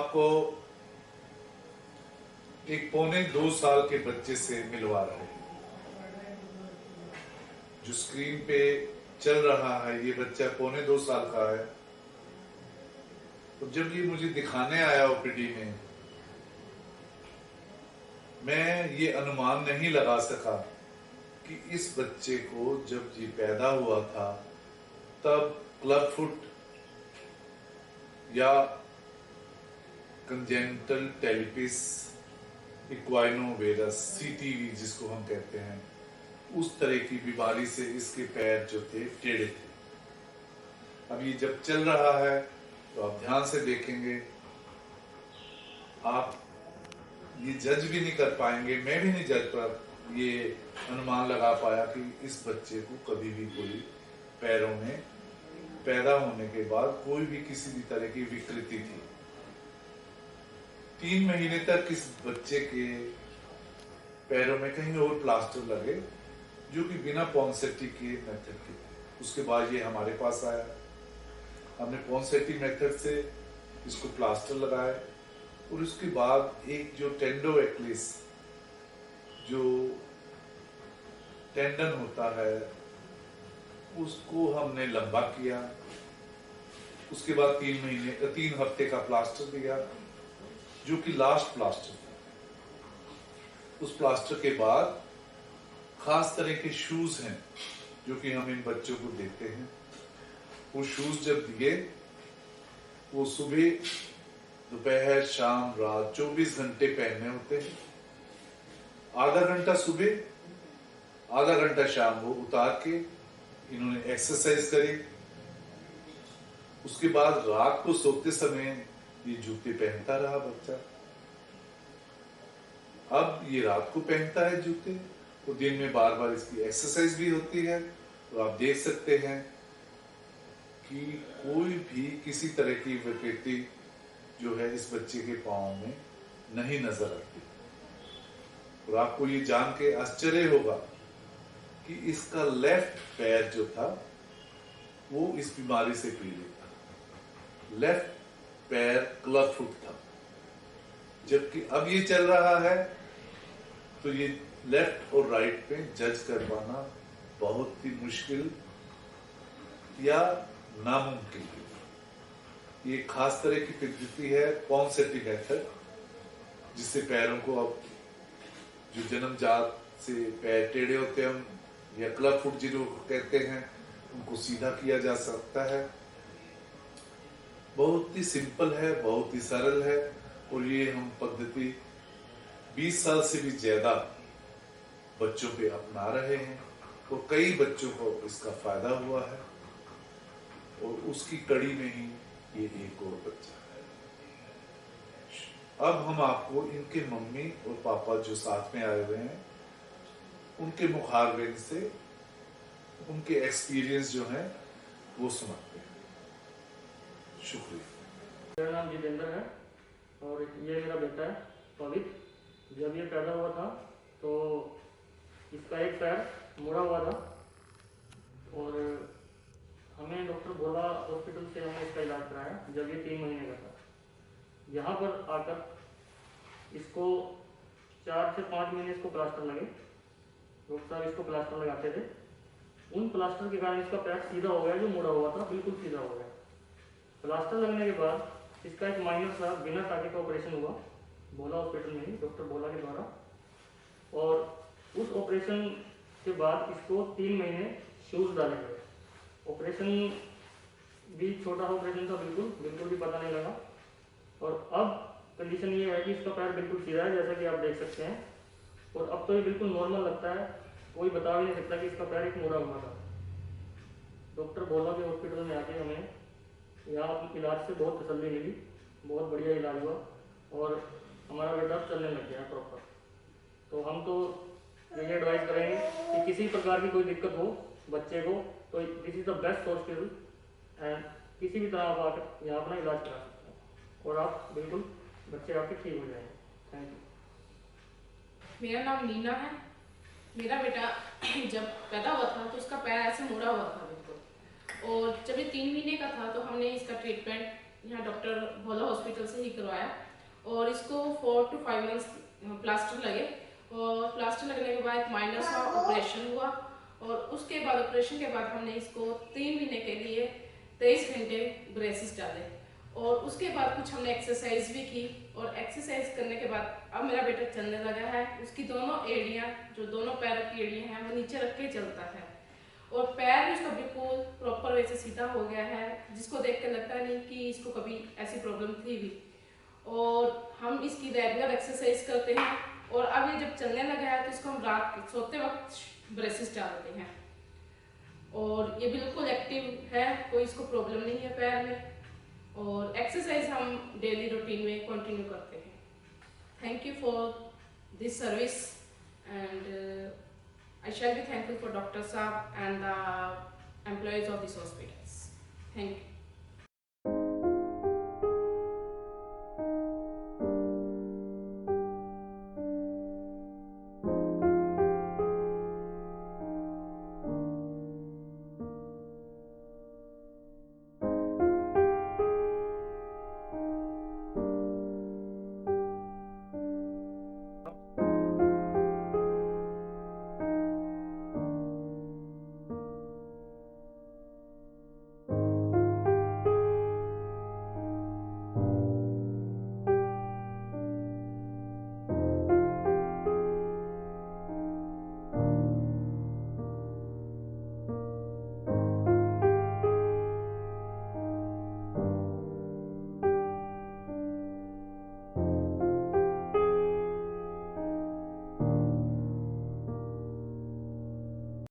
आपको एक 1.25 साल के बच्चे से मिलवा रहे हैं। जो स्क्रीन पे चल रहा है ये बच्चा 1.25 साल का है। तो जब ये मुझे दिखाने आया ओपीडी में, मैं ये अनुमान नहीं लगा सका कि इस बच्चे को जब ये पैदा हुआ था तब क्लब फुट या कंजेनिटल टेलिपिस इक्वाइनोवेरस सीटीवी जिसको हम कहते हैं, उस तरह की बीमारी से इसके पैर जो थे टेढ़े थे। अब ये जब चल रहा है तो आप ध्यान से देखेंगे, आप ये जज भी नहीं कर पाएंगे, मैं भी नहीं जज पर ये अनुमान लगा पाया कि इस बच्चे को कभी भी कोई पैरों में पैदा होने के बाद कोई भी किसी भी तरह की विकृति थी। 3 महीने तक इस बच्चे के पैरों में कहीं और प्लास्टर लगे जो कि बिना पॉन्सेटी के मेथड के थे। उसके बाद ये हमारे पास आया, हमने पॉन्सेटी मेथड से इसको प्लास्टर लगाए और उसके बाद एक जो टेंडो एक्लिस जो टेंडन होता है उसको हमने लंबा किया। उसके बाद 3 हफ्ते का प्लास्टर दिया जो कि लास्ट प्लास्टर था। उस प्लास्टर के बाद खास तरह के शूज हैं जो कि हम इन बच्चों को देते हैं। वो शूज जब दिए, वो सुबह दोपहर शाम रात 24 घंटे पहनने होते हैं। आधा घंटा सुबह आधा घंटा शाम वो उतार के इन्होंने एक्सरसाइज करी। उसके बाद रात को सोते समय ये जूते पहनता रहा बच्चा। अब ये रात को पहनता है जूते, तो दिन में बार बार इसकी एक्सरसाइज भी होती है। तो आप देख सकते हैं कि कोई भी किसी तरह की विकृति जो है इस बच्चे के पांव में नहीं नजर आती। और आपको ये जान के आश्चर्य होगा कि इसका लेफ्ट पैर जो था वो इस बीमारी से पीड़ित था। लेफ्ट पैर क्लब फुट था, जबकि अब ये चल रहा है तो ये लेफ्ट और राइट पे जज कर पाना बहुत ही मुश्किल या नामुमकिन। ये खास तरह की पद्धति है पॉन्सेटी मेथड, जिससे पैरों को अब जो जन्मजात से पैर टेढ़े होते हैं या क्लब फुट जिनको कहते हैं उनको सीधा किया जा सकता है। बहुत ही सिंपल है, बहुत ही सरल है और ये हम पद्धति 20 साल से भी ज्यादा बच्चों पे अपना रहे हैं। तो कई बच्चों को इसका फायदा हुआ है और उसकी कड़ी में ही ये एक और बच्चा है। अब हम आपको इनके मम्मी और पापा जो साथ में आए हुए हैं उनके मुखारबिन से उनके एक्सपीरियंस जो है वो सुनाते हैं। शुक्रिया। मेरा नाम जितेंद्र है और ये मेरा बेटा है पवित्र। जब ये पैदा हुआ था तो इसका एक पैर मुड़ा हुआ था और हमें डॉक्टर भोला हॉस्पिटल से हमने इसका इलाज कराया जब ये 3 महीने का था। यहाँ पर आकर इसको 4 से 5 महीने इसको प्लास्टर लगे। डॉक्टर साहब इसको प्लास्टर लगाते थे। उन प्लास्टर के कारण इसका पैर सीधा हो गया, जो मुड़ा हुआ था बिल्कुल सीधा हो गया। प्लास्टर लगने के बाद इसका एक माइनर सा बिना टाके का ऑपरेशन हुआ भोला हॉस्पिटल में ही, डॉक्टर भोला के द्वारा। और उस ऑपरेशन के बाद इसको 3 महीने शूज डाले गए। ऑपरेशन भी छोटा ऑपरेशन था, बिल्कुल भी पता नहीं लगा। और अब कंडीशन ये है कि इसका पैर बिल्कुल सीधा है, जैसा कि आप देख सकते हैं। और अब तो ये बिल्कुल नॉर्मल लगता है, कोई बता भी नहीं सकता कि इसका पैर एक मुड़ा हुआ था। डॉक्टर भोला के हॉस्पिटल में आके हमें यहाँ इलाज से बहुत तसल्ली मिली, बहुत बढ़िया इलाज हुआ और हमारा बेटा चलने लग गया प्रॉपर। तो हम तो यही एडवाइस करेंगे कि किसी प्रकार की कोई दिक्कत हो बच्चे को तो this is the best hospital and किसी भी तरह आप आकर यहाँ अपना इलाज करा सकते हैं और आप बिल्कुल बच्चे आपके ठीक हो जाएंगे। Thank you. मेरा नाम नीना है। मेरा बेटा जब पैदा हुआ था तो उसका पैर ऐसे मुड़ा हुआ था बिल्कुल, और जब ये 3 महीने का था तो हमने इसका ट्रीटमेंट यहाँ डॉक्टर भोला हॉस्पिटल से ही करवाया और इसको 4 to 5 मंथ्स प्लास्टर लगे और प्लास्टर लगने के बाद माइनर सा ऑपरेशन हुआ और उसके बाद ऑपरेशन के बाद हमने इसको 3 महीने के लिए 23 घंटे ब्रेसेस डाले और उसके बाद कुछ हमने एक्सरसाइज भी की और एक्सरसाइज करने के बाद अब मेरा बेटा चलने लगा है। उसकी दोनों एड़ियाँ जो दोनों पैरों की एड़ियाँ हैं वो नीचे रख के चलता है और पैर भी उसका बिल्कुल प्रॉपर वे से सीधा हो गया है, जिसको देख कर लगता नहीं कि इसको कभी ऐसी प्रॉब्लम थी भी। और हम इसकी रेगुलर एक्सरसाइज करते हैं और अब ये जब चलने लगा है तो इसको हम रात सोते वक्त ब्रेसेस डालते हैं और ये बिल्कुल एक्टिव है, कोई इसको प्रॉब्लम नहीं है पैर में और एक्सरसाइज हम डेली रूटीन में कंटिन्यू करते हैं। Thank you for this service and I shall be thankful for Dr. Saab and the employees of these hospitals. Thank you.